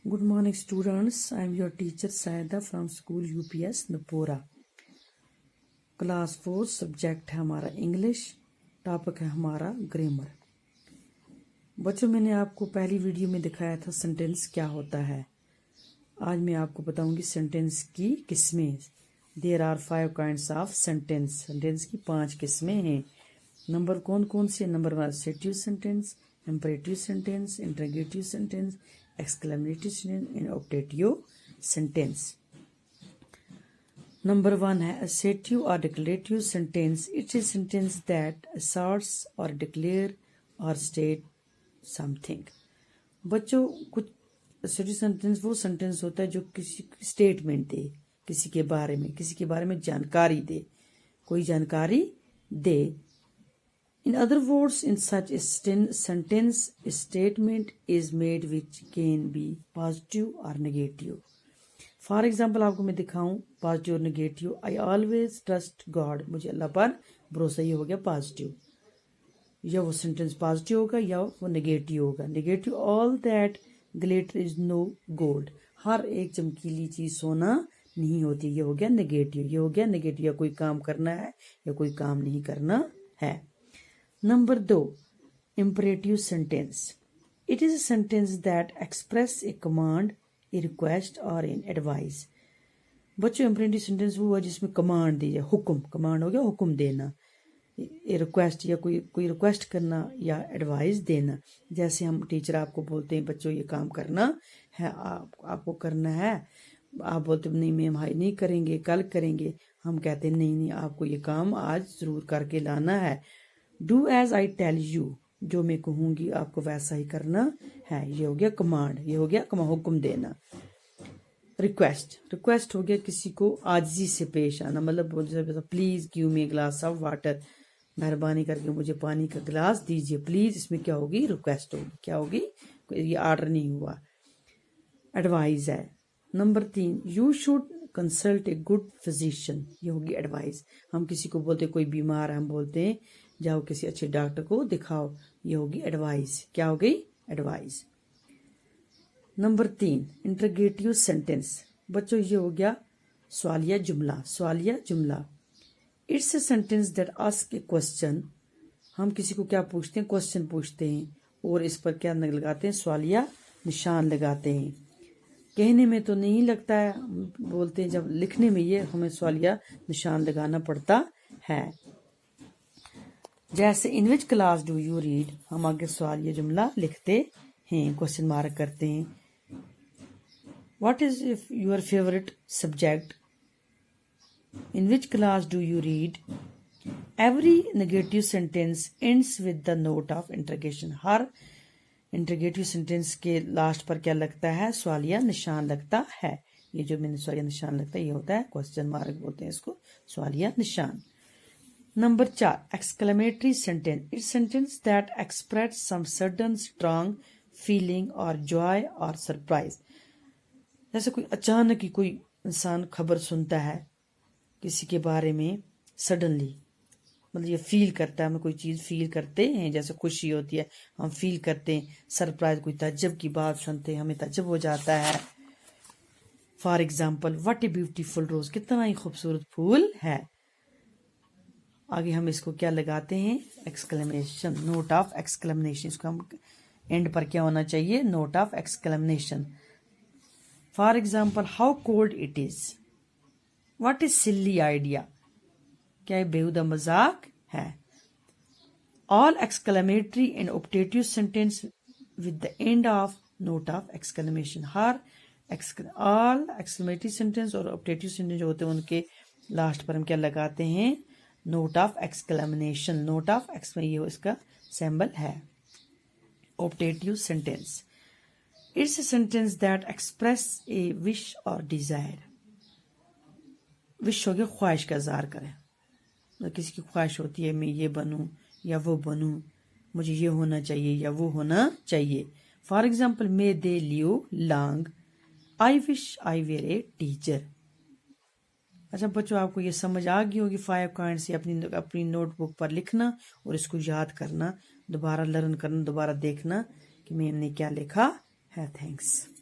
Good morning students, I am your teacher Saida from school UPS Nupura. Class 4 subject है हमारा English, topic है हमारा grammar. बच्चों, मैंने आपको पहली वीडियो में दिखाया था सेंटेंस क्या होता है। आज मैं आपको बताऊंगी सेंटेंस की किस्में। There are 5 kinds of sentence. Sentence की 5 किस्में हैं। नंबर कौन कौन से? Number 1 assertive sentence, imperative sentence, interrogative sentence, exclamative sentence and optative sentence. Number 1 है assertive or declarative sentence. It is a sentence that asserts or declare or state something. बच्चों, कुछ assertive sentence वो sentence होता है जो किसी statement दे, किसी के बारे में जानकारी दे, कोई जानकारी दे। In other words, in such a sentence, a statement is made which can be positive or negative. For example, आपको मैं दिखाऊं positive और negative. I always trust God. मुझे अल्लाह पर भरोसा, ये हो गया positive. या वो sentence positive होगा या वो negative होगा। Negative, all that glitter is no gold. हर एक चमकीली चीज सोना नहीं होती। ये हो गया negative. ये हो गया negative, या कोई काम करना है या कोई काम नहीं करना है। Number 2, imperative sentence. It is a sentence that express a command, a request or an advice. बच्चों, imperative sentence वो है जिसमें कमांड दी जाए, हुक्म। कमांड हो गया हुक्म देना, ए रिक्वेस्ट या कोई रिक्वेस्ट करना या एडवाइस देना। जैसे हम टीचर आपको बोलते हैं बच्चों ये काम करना है, आपको करना है। आप बोलते नहीं मैम हाई नहीं करेंगे, कल करेंगे। हम कहते हैं नहीं आपको ये काम आज जरूर करके लाना है। Do as I tell you, जो मैं कहूंगी आपको वैसा ही करना है। ये हो गया कमांड, ये हो गया हुक्म देना। रिक्वेस्ट हो गया किसी को आजिज़ी से पेश आना, मतलब please give me glass of water, मेहरबानी करके मुझे पानी का गिलास दीजिए प्लीज। इसमें क्या होगी? रिक्वेस्ट होगी। क्या होगी? ये ऑर्डर नहीं हुआ, एडवाइस है। Number 3, you should consult a good physician. ये होगी एडवाइस। हम किसी को बोलते कोई बीमार है, हम बोलते हैं जाओ किसी अच्छे डॉक्टर को दिखाओ। ये होगी एडवाइस। क्या हो गई? एडवाइस। Number 3, interrogative sentence. बच्चों, ये हो गया सवालिया जुमला। It's a sentence that ask A question. हम किसी को क्या पूछते हैं? क्वेश्चन पूछते हैं और इस पर क्या लगाते हैं? सवालिया निशान लगाते हैं। कहने में तो नहीं लगता है, बोलते हैं जब लिखने में ये हमें सवालिया निशान लगाना पड़ता है। जैसे in which class do you read, हम आगे सवाल ये जुमला लिखते हैं, क्वेश्चन मार्क करते हैं। What is your favourite subject? In which class do you read? Every negative sentence ends with the note of interrogation. Her interrogative sentence के लास्ट पर क्या लगता है? सवालिया निशान लगता है। ये जो मैंने सवालिया निशान लगता है ये होता है क्वेश्चन मार्क, बोलते हैं इसको सवालिया निशान। Number 4, exclamatory sentence. It's sentence that express some certain strong feeling or joy or surprise. जैसे कोई अचानक ही कोई इंसान खबर सुनता है किसी के बारे में, सडनली, मतलब ये फील करता है, हम कोई चीज फील करते हैं, जैसे खुशी होती है हम फील करते हैं। सरप्राइज, कोई ताज्जुब की बात सुनते हैं हमें ताज्जुब हो जाता है। For example, what a beautiful rose, कितना ही खूबसूरत फूल है। आगे हम इसको क्या लगाते हैं? Exclamation, note of exclamation. इसको हम एंड पर क्या होना चाहिए? Note of exclamation. For example, how cold it is, what is silly idea, क्या ये बेहुदा मजाक है। All exclamatory and optative sentence with the end of note of exclamation. Her all exclamatory sentence और ऑप्टेटिव सेंटेंस जो होते हैं उनके लास्ट पर हम क्या लगाते हैं? Note of exclamation. Note of ये इसका सिंबल है। Optative sentence, it's a sentence that express A wish और डिजायर। विश हो गया ख्वाहिश का इज़हार करें, तो किसी की ख्वाहिश होती है मैं ये बनूं या वो बनूं, मुझे ये होना चाहिए या वो होना चाहिए। For example, may they live long, I wish I were a teacher. अच्छा बच्चों, आपको ये समझ आ गई होगी 5 पॉइंट्स। अपनी नोटबुक पर लिखना और इसको याद करना, दोबारा लर्न करना, दोबारा देखना कि मैंने क्या लिखा है। थैंक्स।